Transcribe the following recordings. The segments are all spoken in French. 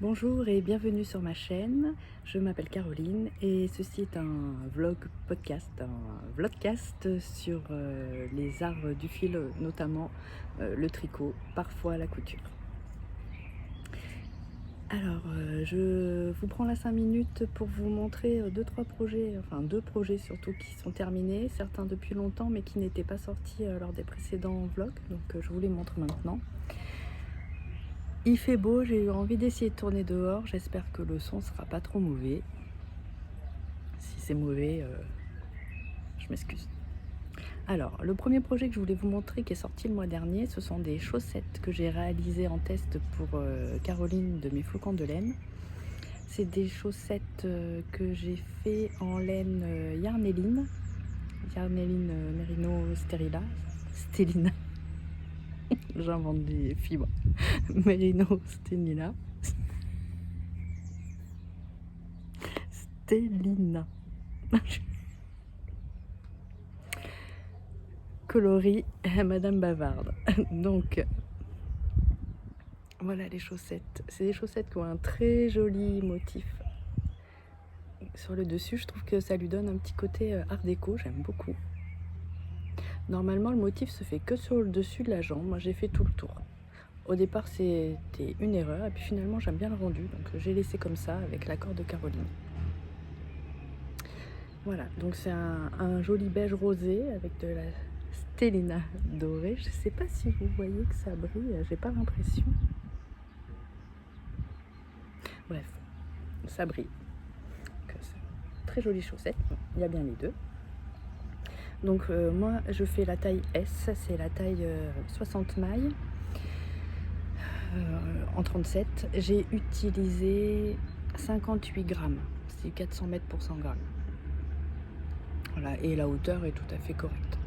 Bonjour et bienvenue sur ma chaîne. Je m'appelle Caroline et ceci est un vlogcast sur les arts du fil, notamment le tricot, parfois la couture. Alors, je vous prends là 5 minutes pour vous montrer deux projets surtout qui sont terminés, certains depuis longtemps mais qui n'étaient pas sortis lors des précédents vlogs, donc je vous les montre maintenant. Il fait beau, j'ai eu envie d'essayer de tourner dehors, j'espère que le son sera pas trop mauvais. Si c'est mauvais, je m'excuse. Alors, le premier projet que je voulais vous montrer qui est sorti le mois dernier, ce sont des chaussettes que j'ai réalisées en test pour Caroline de mes flocons de laine. C'est des chaussettes que j'ai fait en laine Yarneline Merino Stellina. J'invente des fibres. Merino Stellina. Stellina. Coloris Madame Bavarde. Donc voilà les chaussettes. C'est des chaussettes qui ont un très joli motif sur le dessus. Je trouve que ça lui donne un petit côté art déco, j'aime beaucoup. Normalement le motif se fait que sur le dessus de la jambe. Moi j'ai fait tout le tour. Au départ c'était une erreur et puis finalement j'aime bien le rendu, donc j'ai laissé comme ça avec l'accord de Caroline. Voilà, donc c'est un joli beige rosé avec de la stellina dorée. Je sais pas si vous voyez que ça brille, j'ai pas l'impression. Bref, ça brille. Très jolie chaussette, il y a bien les deux. Donc moi je fais la taille S, c'est la taille 60 mailles en 37. J'ai utilisé 58 grammes, c'est 400 mètres pour 100 grammes. Voilà, et la hauteur est tout à fait correcte.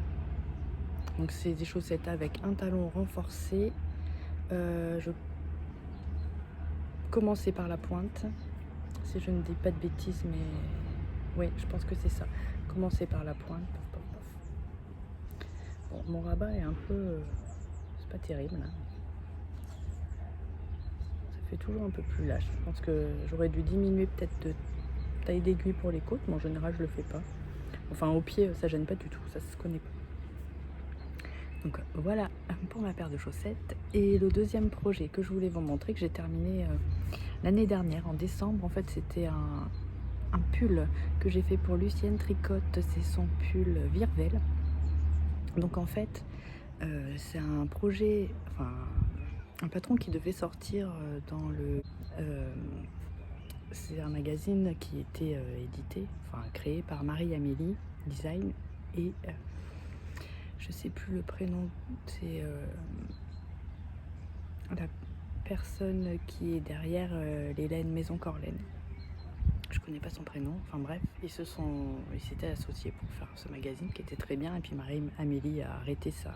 Donc c'est des chaussettes avec un talon renforcé. Je commençais par la pointe, si je ne dis pas de bêtises, mais oui, je pense que c'est ça. Commencer par la pointe. Bon, mon rabat est un peu... c'est pas terrible. Hein. Ça fait toujours un peu plus lâche. Je pense que j'aurais dû diminuer peut-être de taille d'aiguille pour les côtes, mais en général je le fais pas. Enfin au pied ça gêne pas du tout, ça se connaît pas. Donc voilà pour ma paire de chaussettes. Et le deuxième projet que je voulais vous montrer, que j'ai terminé l'année dernière en décembre, en fait c'était un pull que j'ai fait pour Lucienne Tricotte, c'est son pull Virvel. Donc en fait c'est un projet, enfin un patron qui devait sortir dans le... c'est un magazine qui était édité, enfin créé par Marie-Amélie Design et je sais plus le prénom, c'est la personne qui est derrière les laines Maison Corlaine. Je connais pas son prénom, enfin bref, ils s'étaient associés pour faire ce magazine qui était très bien, et puis Marie-Amélie a arrêté sa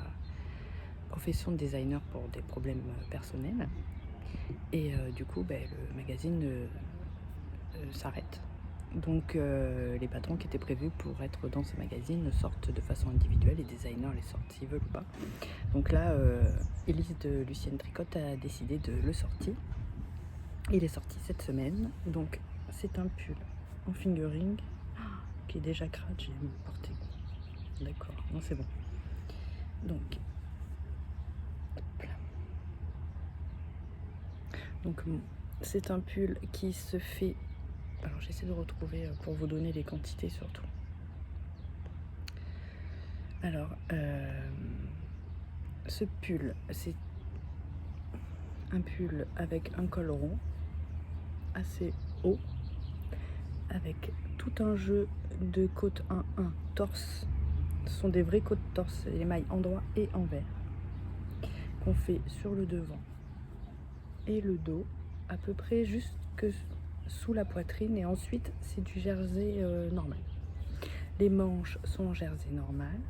profession de designer pour des problèmes personnels, et du coup le magazine s'arrête. Donc les patrons qui étaient prévus pour être dans ce magazine sortent de façon individuelle, les designers les sortent s'ils veulent ou pas. Donc là, Élise de Lucienne Tricotte a décidé de le sortir. Il est sorti cette semaine, donc c'est un pull en fingering qui est déjà crade, j'ai porté. D'accord, non c'est bon. Donc c'est un pull qui se fait... Alors j'essaie de retrouver pour vous donner les quantités surtout. Alors, ce pull, c'est un pull avec un col rond, assez haut, avec tout un jeu de côte 1-1 torse. Ce sont des vraies côtes torse, les mailles endroit et envers, qu'on fait sur le devant et le dos, à peu près jusque sous la poitrine, et ensuite c'est du jersey normal. Les manches sont en jersey normal.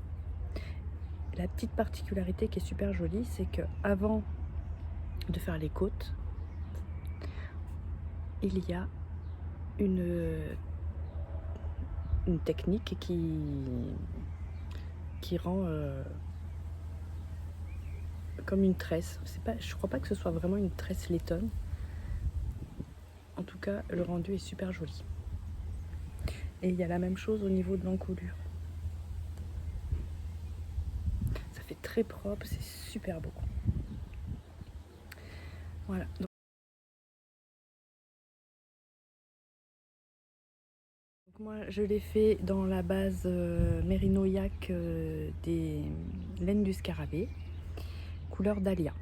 La petite particularité qui est super jolie, c'est que avant de faire les côtes, il y a une technique qui rend comme une tresse. Je crois pas que ce soit vraiment une tresse lettonne. En tout cas, le rendu est super joli. Et il y a la même chose au niveau de l'encolure. Ça fait très propre, c'est super beau. Voilà. Donc moi, je l'ai fait dans la base Merino Yak des laines du scarabée, couleur dahlia.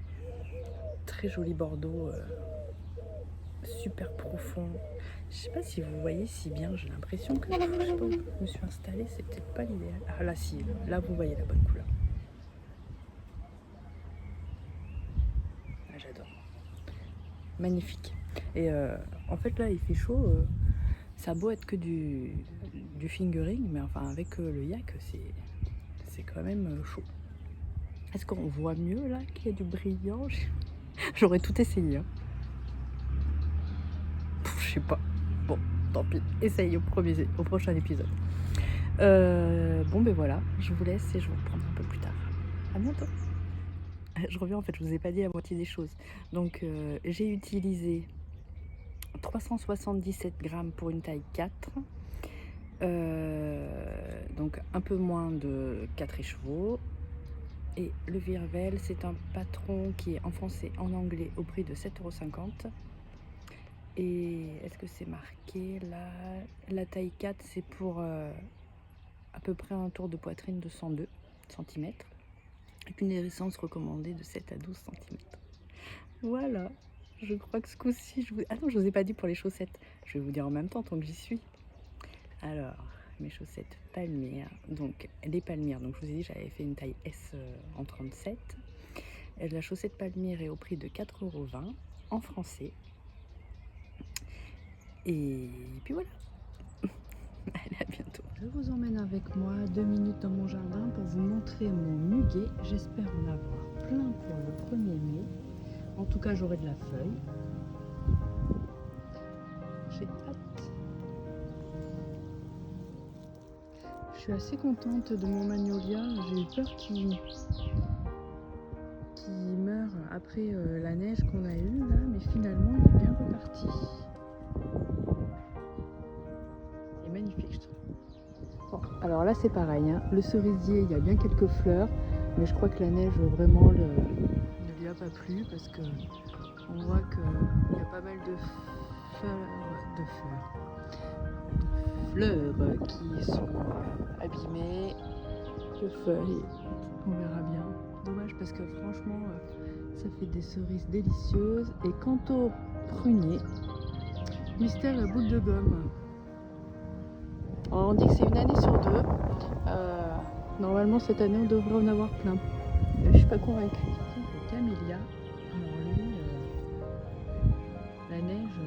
Très joli bordeaux, super profond. Je sais pas si vous voyez si bien, j'ai l'impression que je sais pas où je me suis installée, c'est peut-être pas l'idéal. Ah là si, là vous voyez la bonne couleur. Ah, j'adore. Magnifique. Et en fait là il fait chaud, ça a beau être que du fingering, mais enfin avec le yak c'est quand même chaud. Est-ce qu'on voit mieux là qu'il y a du brillant? J'aurais tout essayé. Hein. Je sais pas. Bon, tant pis. Essaye au prochain épisode. Bon ben voilà, je vous laisse et je vous reprendrai un peu plus tard. À bientôt. Je reviens en fait, je vous ai pas dit la moitié des choses. Donc j'ai utilisé 377 grammes pour une taille 4. Donc un peu moins de 4 écheveaux. Et le Virvel, c'est un patron qui est en français, en anglais, au prix de 7,50 €. Et est-ce que c'est marqué là? La taille 4, c'est pour à peu près un tour de poitrine de 102 cm. Avec une hérissance recommandée de 7 à 12 cm. Voilà, je crois que ce coup-ci, je vous... Ah non, je vous ai pas dit pour les chaussettes. Je vais vous dire en même temps, tant que j'y suis. Alors, mes chaussettes palmières. Donc, les palmières, donc je vous ai dit, j'avais fait une taille S en 37. Et la chaussette palmière est au prix de 4,20 € en français. Et puis voilà. Allez, à bientôt. Je vous emmène avec moi 2 minutes dans mon jardin pour vous montrer mon muguet. J'espère en avoir plein pour le 1er mai. En tout cas, j'aurai de la feuille. J'ai hâte. Je suis assez contente de mon magnolia. J'ai eu peur qu'il meure après la neige qu'on a eue là, mais finalement il est bien reparti. Il est magnifique, je trouve. Bon, alors là c'est pareil, hein. Le cerisier, il y a bien quelques fleurs, mais je crois que la neige vraiment ne lui a pas plu parce que on voit qu'il y a pas mal de fleurs qui sont abîmées, de feuilles, on verra bien. Dommage parce que franchement ça fait des cerises délicieuses. Et quant au prunier, mystère la boule de gomme. Alors on dit que c'est une année sur deux. Normalement cette année on devrait en avoir plein. Je suis pas convaincue. Le camélia, alors lui, la neige,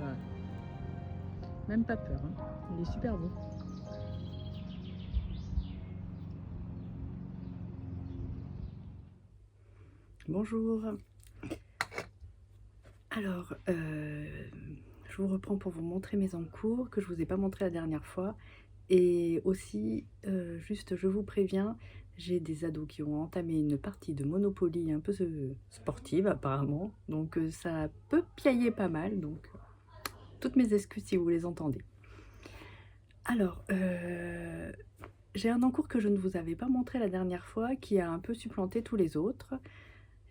même pas peur. Hein. Il est super beau. Bonjour. Alors, je vous reprends pour vous montrer mes encours que je vous ai pas montré la dernière fois. Et aussi, juste je vous préviens, j'ai des ados qui ont entamé une partie de Monopoly un peu sportive apparemment. Donc ça peut piailler pas mal. Donc toutes mes excuses si vous les entendez. Alors, j'ai un encours que je ne vous avais pas montré la dernière fois qui a un peu supplanté tous les autres.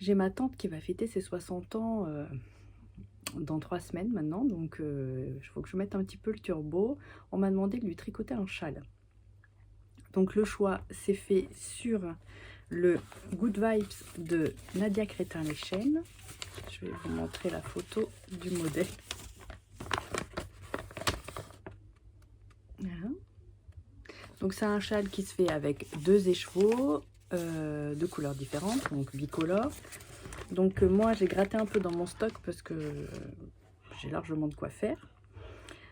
J'ai ma tante qui va fêter ses 60 ans dans 3 semaines maintenant, donc il faut que je mette un petit peu le turbo. On m'a demandé de lui tricoter un châle. Donc le choix s'est fait sur le Good Vibes de Nadia Crétin-Lechaine. Je vais vous montrer la photo du modèle. Voilà. Donc c'est un châle qui se fait avec 2 écheveaux de couleurs différentes, donc bicolores. Donc moi j'ai gratté un peu dans mon stock parce que j'ai largement de quoi faire.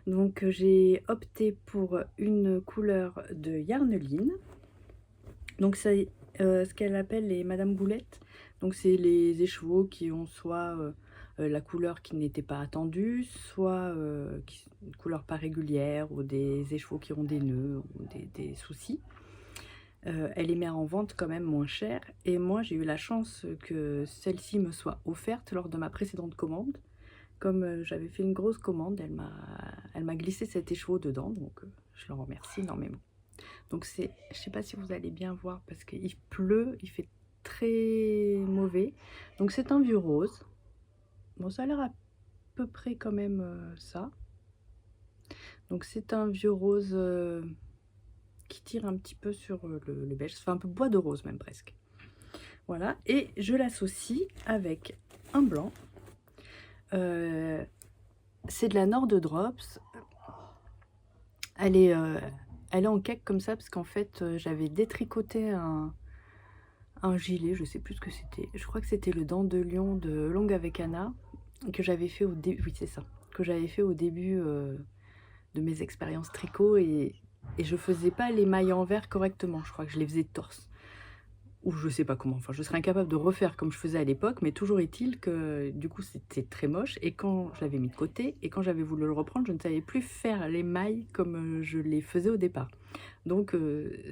Donc j'ai opté pour une couleur de Yarneline. Donc c'est ce qu'elle appelle les Madame Boulette. Donc c'est les écheveaux qui ont soit la couleur qui n'était pas attendue, soit une couleur pas régulière, ou des écheveaux qui ont des nœuds ou des soucis. Elle les met en vente quand même moins cher. Et moi j'ai eu la chance que celle-ci me soit offerte lors de ma précédente commande. comme j'avais fait une grosse commande, elle m'a glissé cet écheveau dedans, donc je l'en remercie énormément. Donc c'est, je sais pas si vous allez bien voir parce qu'il pleut, il fait très mauvais. Donc c'est un vieux rose. Bon, ça a l'air à peu près quand même ça. Donc c'est un vieux rose qui tire un petit peu sur le beige. Ça fait un peu bois de rose même presque. Voilà, et je l'associe avec un blanc. C'est de la Nord Drops. Elle est en cake comme ça parce qu'en fait j'avais détricoté un gilet, je sais plus ce que c'était. Je crois que c'était le Dent de Lion de Longue avec Anna que j'avais fait au début. Oui, c'est ça, que j'avais fait au début de mes expériences tricot et je faisais pas les mailles envers correctement. Je crois que je les faisais de torse. Ou je sais pas comment, enfin je serais incapable de refaire comme je faisais à l'époque, mais toujours est-il que du coup c'était très moche et quand je l'avais mis de côté et quand j'avais voulu le reprendre, je ne savais plus faire les mailles comme je les faisais au départ. Donc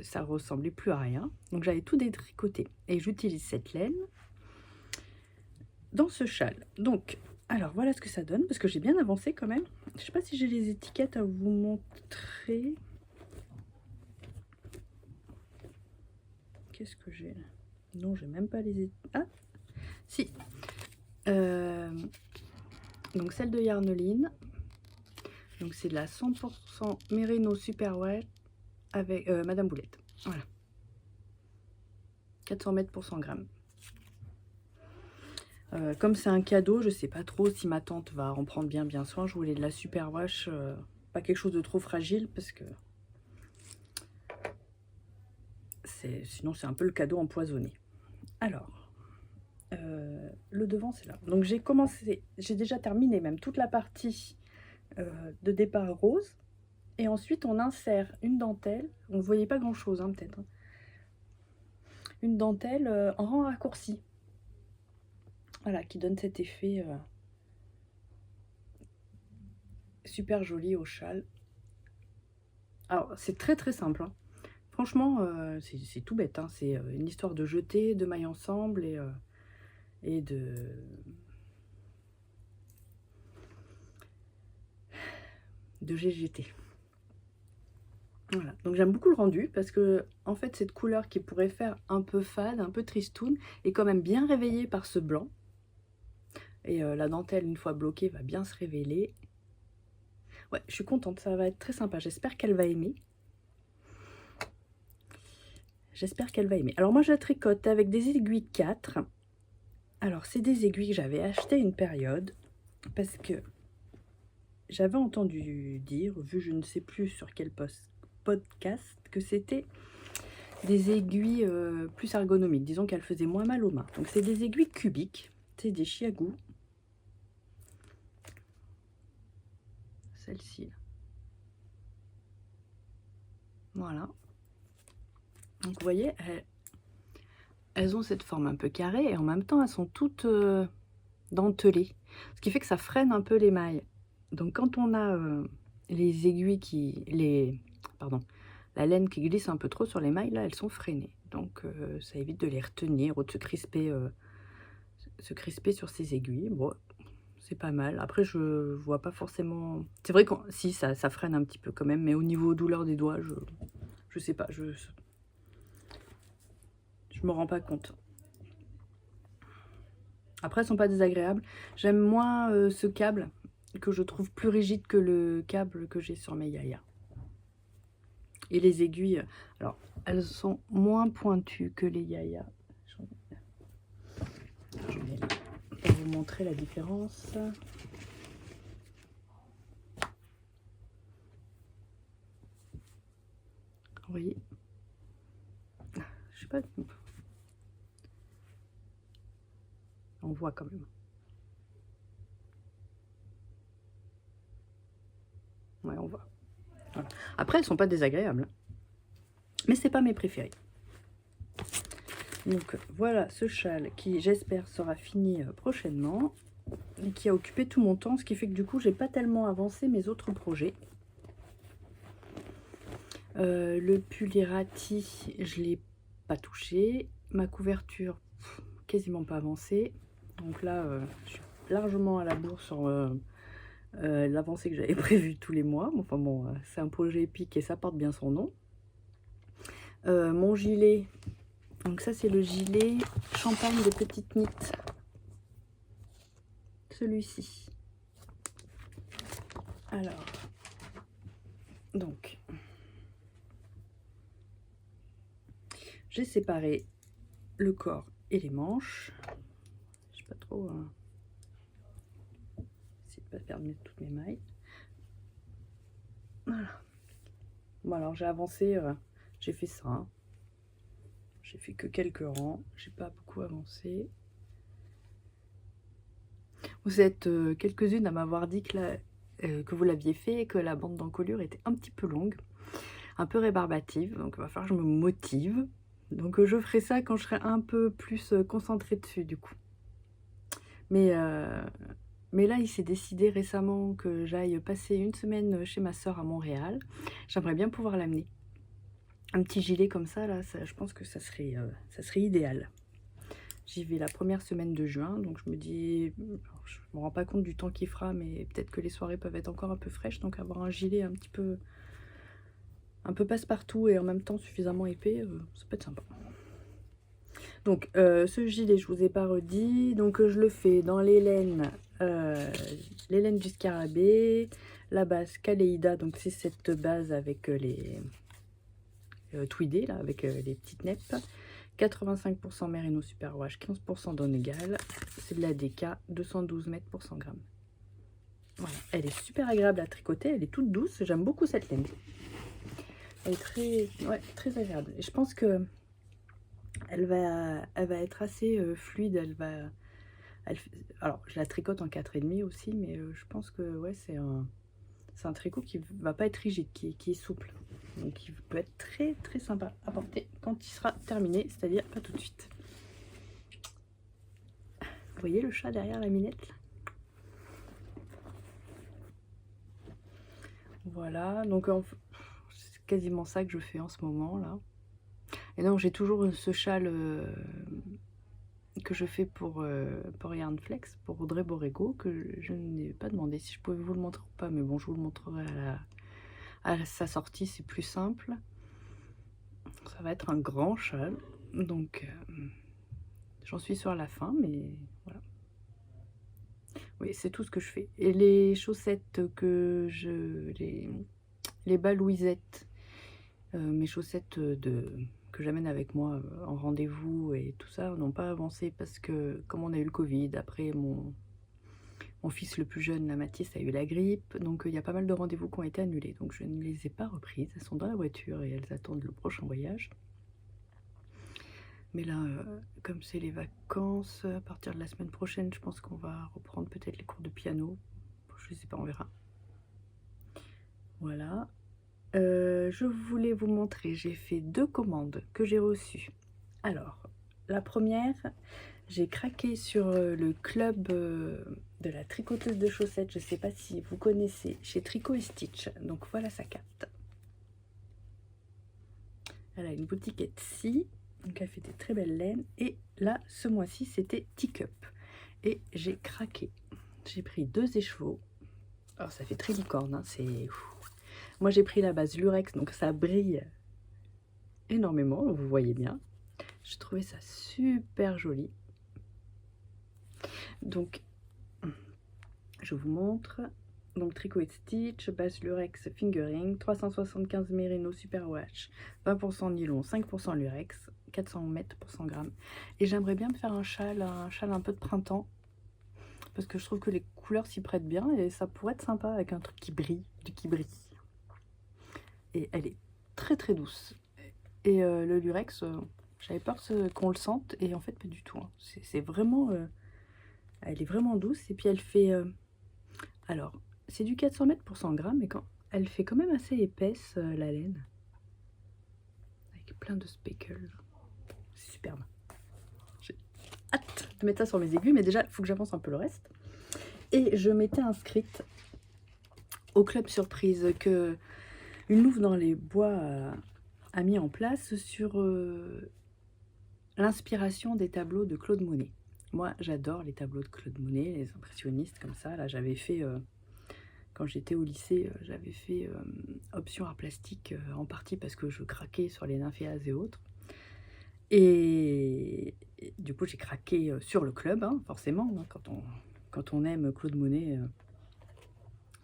ça ressemblait plus à rien, donc j'avais tout détricoté et j'utilise cette laine dans ce châle. Donc alors voilà ce que ça donne, parce que j'ai bien avancé quand même. Je sais pas si j'ai les étiquettes à vous montrer. Qu'est-ce que j'ai là? Non, j'ai même pas les... Ah, si. Donc celle de Yarneline. Donc c'est de la 100% Merino Super Wet avec Madame Boulette. Voilà. 400 mètres pour 100 grammes. Comme c'est un cadeau, je sais pas trop si ma tante va en prendre bien soin. Je voulais de la super wash, pas quelque chose de trop fragile parce que sinon c'est un peu le cadeau empoisonné. Alors, le devant c'est là. Donc j'ai déjà terminé même toute la partie de départ rose. Et ensuite on insère une dentelle. On ne voyait pas grand chose hein, peut-être. Hein. Une dentelle en rang raccourci. Voilà, qui donne cet effet super joli au châle. Alors c'est très simple. Hein. Franchement, c'est tout bête. Hein. C'est une histoire de jeter, de mailles ensemble et de GGT. Voilà, donc j'aime beaucoup le rendu parce que en fait cette couleur qui pourrait faire un peu fade, un peu tristoun, est quand même bien réveillée par ce blanc. Et la dentelle, une fois bloquée, va bien se révéler. Ouais, je suis contente, ça va être très sympa. J'espère qu'elle va aimer. J'espère qu'elle va aimer. Alors moi je la tricote avec des aiguilles 4. Alors c'est des aiguilles que j'avais achetées une période parce que j'avais entendu dire, vu je ne sais plus sur quel podcast, que c'était des aiguilles plus ergonomiques. Disons qu'elles faisaient moins mal aux mains. Donc c'est des aiguilles cubiques, c'est des chiagous. Celle-ci. Voilà. Donc vous voyez, elles ont cette forme un peu carrée et en même temps elles sont toutes dentelées. Ce qui fait que ça freine un peu les mailles. Donc quand on a les aiguilles la laine qui glisse un peu trop sur les mailles, là elles sont freinées. Donc ça évite de les retenir ou de se crisper sur ces aiguilles. Bon, c'est pas mal. Après je vois pas forcément... C'est vrai que si ça freine un petit peu quand même, mais au niveau douleur des doigts, je sais pas, je me rends pas compte. Après, elles sont pas désagréables. J'aime moins ce câble que je trouve plus rigide que le câble que j'ai sur mes Yaya. Et les aiguilles, alors elles sont moins pointues que les Yaya. Je vais vous montrer la différence. Oui. Je sais pas. On voit quand même. Ouais, on voit. Voilà. Après, elles sont pas désagréables. Mais c'est pas mes préférés. Donc voilà ce châle qui, j'espère, sera fini prochainement. Et qui a occupé tout mon temps. Ce qui fait que du coup, j'ai pas tellement avancé mes autres projets. Le pull Irati, je l'ai pas touché. Ma couverture, quasiment pas avancée. Donc là, largement à la bourre sur l'avancée que j'avais prévue tous les mois. Enfin bon, c'est un projet épique et ça porte bien son nom. Mon gilet, donc ça c'est le gilet champagne de petite knit. Celui-ci. Alors, donc, j'ai séparé le corps et les manches. Je sais pas trop. Essayer de pas perdre toutes mes mailles. Voilà. Bon alors j'ai avancé, j'ai fait ça. Hein. J'ai fait que quelques rangs. J'ai pas beaucoup avancé. Vous êtes quelques-unes à m'avoir dit que vous l'aviez fait et que la bande d'encolure était un petit peu longue, un peu rébarbative. Donc il va falloir que je me motive. Donc je ferai ça quand je serai un peu plus concentrée dessus du coup. Mais là, il s'est décidé récemment que j'aille passer une semaine chez ma soeur à Montréal. J'aimerais bien pouvoir l'amener. Un petit gilet comme ça, là, je pense que ça serait idéal. J'y vais la première semaine de juin, donc je me dis, je me rends pas compte du temps qu'il fera, mais peut-être que les soirées peuvent être encore un peu fraîches, donc avoir un gilet un peu passe-partout et en même temps suffisamment épais, ça peut être sympa. Donc ce gilet, je vous ai pas redit, donc je le fais dans les laines du scarabée, la base Kaleida, donc c'est cette base avec les tweedées là, avec les petites neppes. 85% Merino Superwash, 15% Donegal. C'est de la DK, 212 mètres pour 100 grammes. Voilà, elle est super agréable à tricoter, elle est toute douce. J'aime beaucoup cette laine. Elle est très agréable. Et je pense que elle va être assez fluide. Alors, je la tricote en 4,5 aussi, mais je pense que ouais, c'est un tricot qui va pas être rigide, qui est souple. Donc il peut être très très sympa à porter quand il sera terminé, c'est-à-dire pas tout de suite. Vous voyez le chat derrière la minette là? Voilà, donc c'est quasiment ça que je fais en ce moment là. Et non, j'ai toujours ce châle que je fais pour Yarn Flex, pour Audrey Borrego, que je n'ai pas demandé si je pouvais vous le montrer ou pas, mais bon, je vous le montrerai à sa sortie, c'est plus simple. Ça va être un grand châle, donc j'en suis sur la fin, mais voilà. Oui, c'est tout ce que je fais. Et les chaussettes les bas Louisette, mes chaussettes que j'amène avec moi en rendez-vous et tout ça, n'ont pas avancé parce que comme on a eu le Covid, après mon fils le plus jeune, la Mathis, a eu la grippe, donc il y a pas mal de rendez-vous qui ont été annulés, donc je ne les ai pas reprises. Elles sont dans la voiture et elles attendent le prochain voyage. Mais là, comme c'est les vacances, à partir de la semaine prochaine, je pense qu'on va reprendre peut-être les cours de piano. Je sais pas, on verra. Voilà. Je voulais vous montrer, j'ai fait 2 commandes que j'ai reçues. Alors, la première, j'ai craqué sur le club de la tricoteuse de chaussettes. Je ne sais pas si vous connaissez, chez Tricot et Stitch. Donc voilà sa carte. Elle a une boutique Etsy. Donc elle fait des très belles laines. Et là, ce mois-ci, c'était Teacup. Et j'ai craqué. J'ai pris 2 écheveaux. Alors ça fait très licorne, hein, c'est... Moi j'ai pris la base Lurex, donc ça brille énormément, vous voyez bien. J'ai trouvé ça super joli. Donc, je vous montre. Donc Tricot et Stitch, base Lurex Fingering, 375 Merino Superwash, 20% nylon, 5% Lurex, 400 mètres pour 100 grammes. Et j'aimerais bien me faire un châle un peu de printemps. Parce que je trouve que les couleurs s'y prêtent bien et ça pourrait être sympa avec un truc qui brille, Et elle est très très douce. Et le Lurex, j'avais peur qu'on le sente et en fait pas du tout. Hein. C'est vraiment... elle est vraiment douce et puis elle fait... alors, c'est du 400 mètres pour 100 grammes, mais elle fait quand même assez épaisse la laine. Avec plein de speckles. C'est superbe. J'ai hâte de mettre ça sur mes aiguilles, mais déjà, il faut que j'avance un peu le reste. Et je m'étais inscrite au club surprise que une louve dans les bois a mis en place sur l'inspiration des tableaux de Claude Monet. Moi, j'adore les tableaux de Claude Monet, les impressionnistes comme ça. Là, j'avais fait, quand j'étais au lycée, j'avais fait option art plastique en partie parce que je craquais sur les nymphéas et autres. Et du coup, j'ai craqué sur le club, hein, forcément. Hein, quand on aime Claude Monet,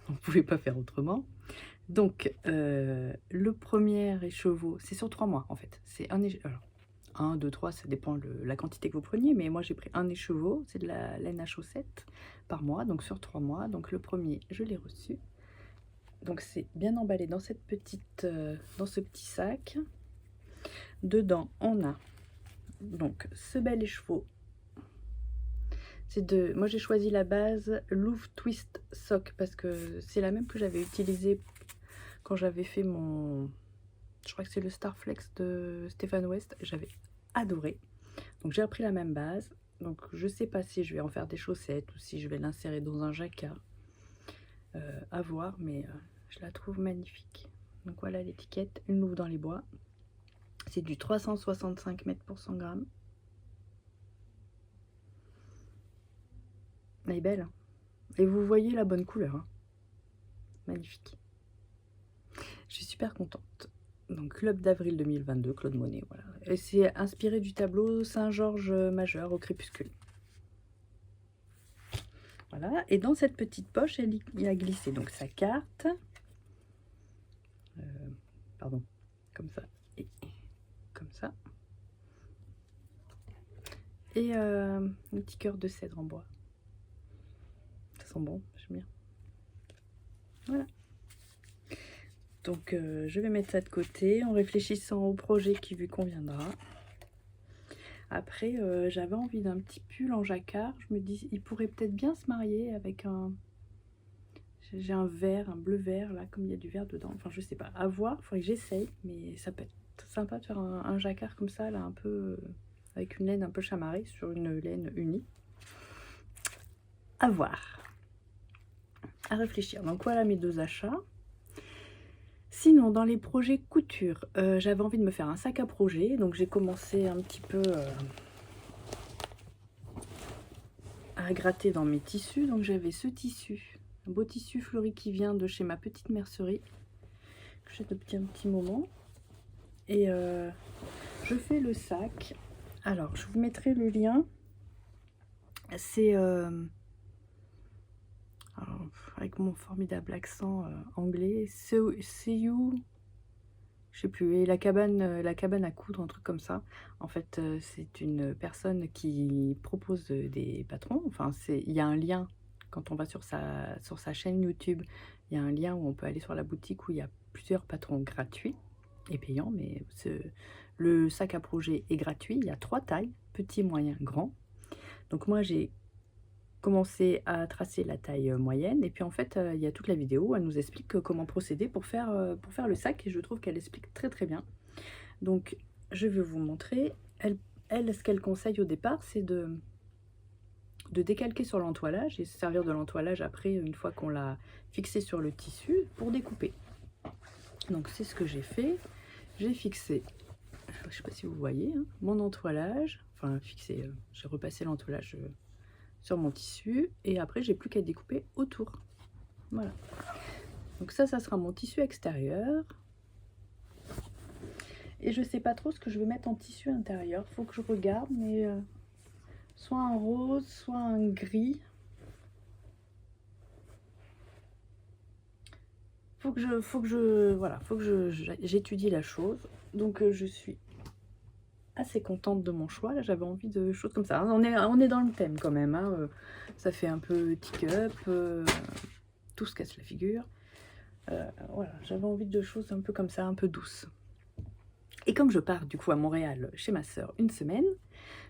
on ne pouvait pas faire autrement. Donc, le premier écheveau, c'est sur 3 mois en fait. C'est un écheveau. 1, 2, 3, ça dépend de la quantité que vous preniez, mais moi j'ai pris un écheveau, c'est de la laine à chaussettes par mois, donc sur 3 mois. Donc le premier, je l'ai reçu. Donc c'est bien emballé dans cette petite, dans ce petit sac. Dedans, on a donc ce bel écheveau. Moi j'ai choisi la base Louvre Twist Sock parce que c'est la même que j'avais utilisée quand j'avais fait mon... Je crois que c'est le Starflex de Stéphane West. J'avais adoré. Donc j'ai repris la même base. Donc je sais pas si je vais en faire des chaussettes ou si je vais l'insérer dans un jacquard. À voir, mais je la trouve magnifique. Donc voilà l'étiquette. Une louve dans les bois. C'est du 365 mètres pour 100 grammes. Elle est belle. Hein. Et vous voyez la bonne couleur. Hein. Magnifique. Je suis super contente. Donc Club d'avril 2022, Claude Monet, voilà. Et c'est inspiré du tableau Saint-Georges majeur au crépuscule. Voilà, et dans cette petite poche, il a glissé donc sa carte. Pardon, comme ça et comme ça. Et un petit cœur de cèdre en bois. Ça sent bon, j'aime bien. Voilà. Donc je vais mettre ça de côté en réfléchissant au projet qui lui conviendra. Après, j'avais envie d'un petit pull en jacquard. Je me dis, il pourrait peut-être bien se marier avec un... J'ai un vert, un bleu vert, là, comme il y a du vert dedans. Enfin, je sais pas. À voir, il faudrait que j'essaye. Mais ça peut être sympa de faire un jacquard comme ça, là, un peu... avec une laine un peu chamarrée sur une laine unie. À voir. À réfléchir. Donc voilà mes 2 achats. Sinon, dans les projets couture, j'avais envie de me faire un sac à projet. Donc j'ai commencé un petit peu à gratter dans mes tissus. Donc j'avais ce tissu, un beau tissu fleuri qui vient de chez ma petite mercerie, que j'ai depuis un petit moment. Et je fais le sac. Alors, je vous mettrai le lien. C'est... avec mon formidable accent anglais, see you, je sais plus, et la cabane à coudre, un truc comme ça. En fait, c'est une personne qui propose des patrons. Enfin, il y a un lien quand on va sur sa chaîne YouTube. Il y a un lien où on peut aller sur la boutique où il y a plusieurs patrons gratuits et payants. Mais le sac à projet est gratuit. Il y a 3 tailles, petit, moyen, grand. Donc moi, j'ai commencer à tracer la taille moyenne et puis en fait il y a toute la vidéo, elle nous explique comment procéder pour faire le sac et je trouve qu'elle explique très très bien. Donc je vais vous montrer. Elle ce qu'elle conseille au départ, c'est de décalquer sur l'entoilage et se servir de l'entoilage après une fois qu'on l'a fixé sur le tissu pour découper. Donc c'est ce que j'ai fait. J'ai fixé, je sais pas si vous voyez, hein, mon entoilage, enfin fixé, j'ai repassé l'entoilage sur mon tissu et après j'ai plus qu'à découper autour. Voilà, donc ça sera mon tissu extérieur et je sais pas trop ce que je vais mettre en tissu intérieur, faut que je regarde, mais soit un rose, soit un gris. Faut que j'étudie la chose. Donc je suis assez contente de mon choix. Là, j'avais envie de choses comme ça. On est dans le thème quand même. Hein. Ça fait un peu tick-up, tout se casse la figure. Voilà, j'avais envie de choses un peu comme ça, un peu douces. Et comme je pars du coup à Montréal chez ma soeur une semaine,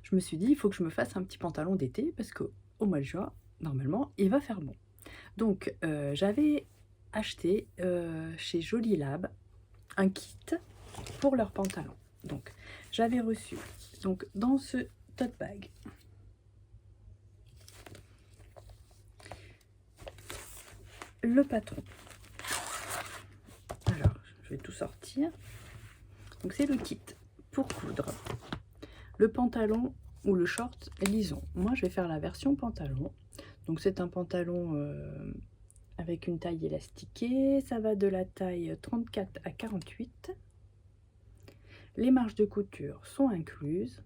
je me suis dit, il faut que je me fasse un petit pantalon d'été parce qu'au mois de juin, normalement, il va faire bon. Donc, j'avais acheté chez Jolie Lab un kit pour leurs pantalons. Donc, j'avais reçu donc dans ce tote bag le patron. Alors, je vais tout sortir. Donc, c'est le kit pour coudre le pantalon ou le short lison. Moi, je vais faire la version pantalon. Donc, c'est un pantalon avec une taille élastiquée. Ça va de la taille 34 à 48. Les marges de couture sont incluses.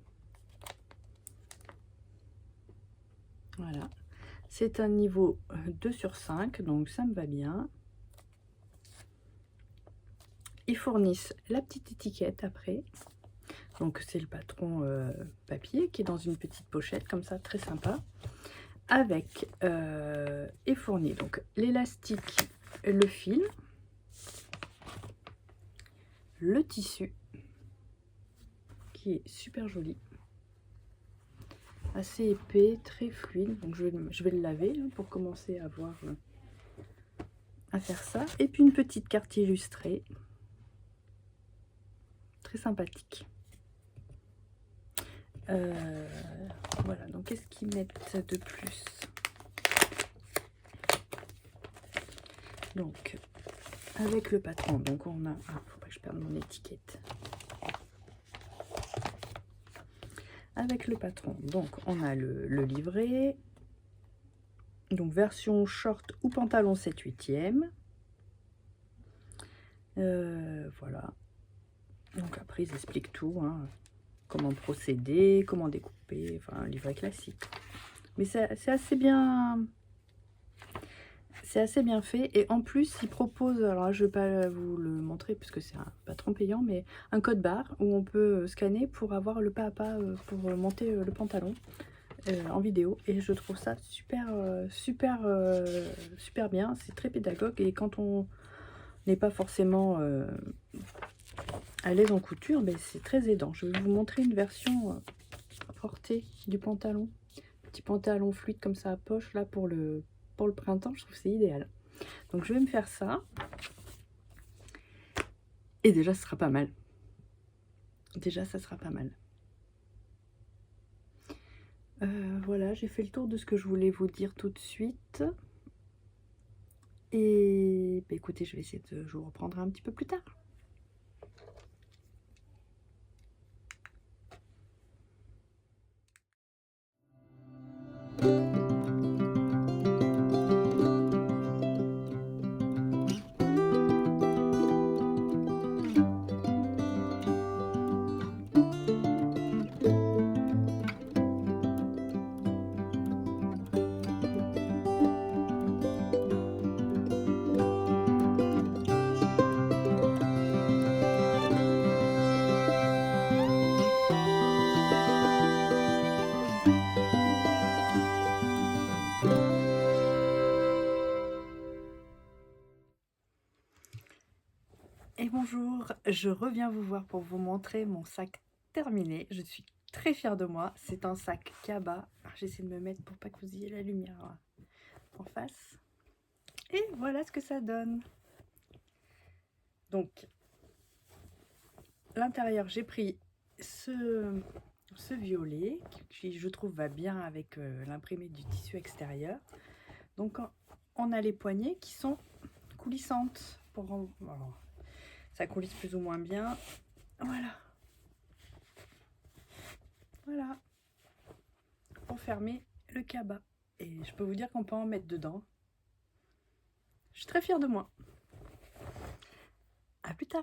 Voilà. C'est un niveau 2 sur 5, donc ça me va bien. Ils fournissent la petite étiquette après. Donc c'est le patron papier qui est dans une petite pochette comme ça, très sympa. Avec est fourni donc l'élastique, le fil, le tissu qui est super joli, assez épais, très fluide. Donc je vais le laver hein, pour commencer à voir à faire ça. Et puis une petite carte illustrée, très sympathique. Voilà, donc qu'est-ce qu'ils mettent de plus? Donc avec le patron, donc on a, faut pas que je perde mon étiquette. Avec le patron, donc on a le livret, donc version short ou pantalon 7/8e. Voilà, donc après ils expliquent tout hein. Comment procéder, comment découper, enfin un livret classique. Mais c'est assez bien fait. Et en plus, ils proposent, alors là, je ne vais pas vous le montrer puisque c'est un patron payant, mais un code barre où on peut scanner pour avoir le pas à pas pour monter le pantalon en vidéo. Et je trouve ça super bien. C'est très pédagogue et quand on n'est pas forcément à l'aise en couture, ben c'est très aidant. Je vais vous montrer une version portée du pantalon, petit pantalon fluide comme ça à poche là pour le printemps. Je trouve que c'est idéal. Donc je vais me faire ça et déjà ce sera pas mal. Déjà ça sera pas mal. Voilà, j'ai fait le tour de ce que je voulais vous dire tout de suite. Et ben écoutez, je vais essayer de je vous reprendrai un petit peu plus tard. Et bonjour, je reviens vous voir pour vous montrer mon sac terminé. Je suis très fière de moi. C'est un sac Kaba. J'essaie de me mettre pour pas que vous ayez la lumière en face. Et voilà ce que ça donne. Donc, l'intérieur, j'ai pris ce violet qui, je trouve, va bien avec l'imprimé du tissu extérieur. Donc, on a les poignées qui sont coulissantes. Alors, ça coulisse plus ou moins bien. Voilà. Voilà. Pour fermer le cabas. Et je peux vous dire qu'on peut en mettre dedans. Je suis très fière de moi. À plus tard.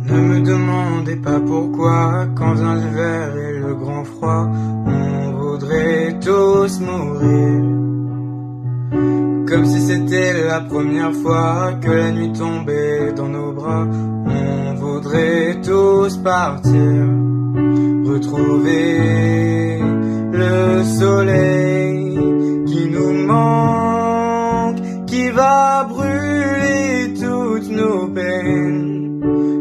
Ne me demandez pas pourquoi, quand vient l'hiver et le grand froid, on voudrait tous mourir. Comme si c'était la première fois que la nuit tombait dans nos bras, on voudrait tous partir, retrouver le soleil qui nous manque, qui va brûler toutes nos peines.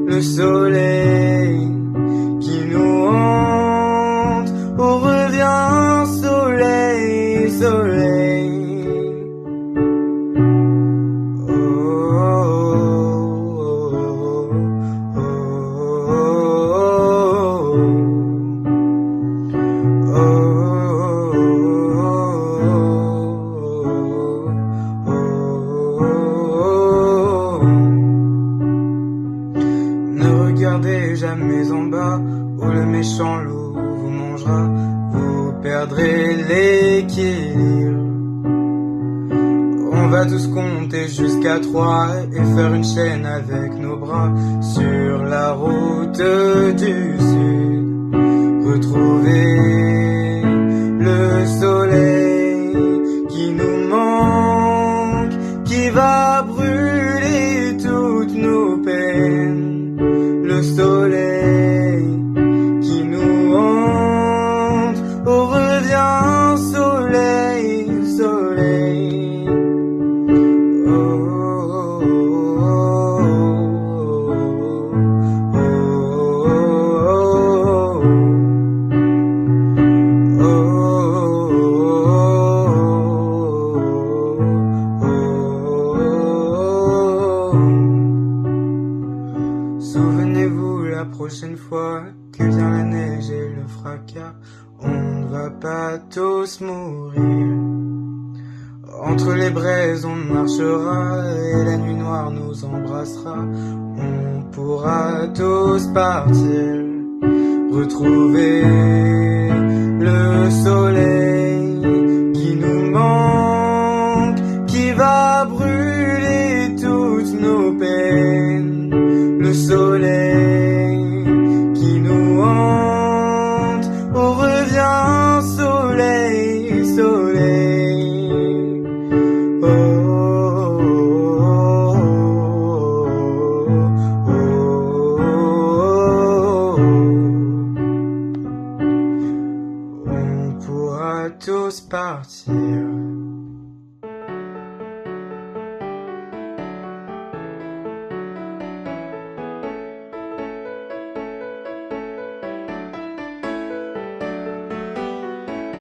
Le soleil qui nous hante, oh reviens soleil, soleil. Oh, oh, oh, oh, oh, oh. retrouver l'équilibre. On va tous compter jusqu'à 3 et faire une chaîne avec nos bras sur la route du sud. Retrouver le soleil qui nous manque, qui va brûler toutes nos peines. Le soleil qui nous hante, oh reviens soleil, soleil. Oh, oh, souvenez-vous la prochaine fois que vient la neige et le fracas, on ne va pas tous mourir. Entre les braises on marchera et la nuit noire nous embrassera. On pourra tous partir, retrouver le soleil qui nous manque, qui va brûler toutes nos peines. Le soleil qui nous hante, oh reviens soleil, soleil. Oh, oh, oh, oh. On pourra tous partir.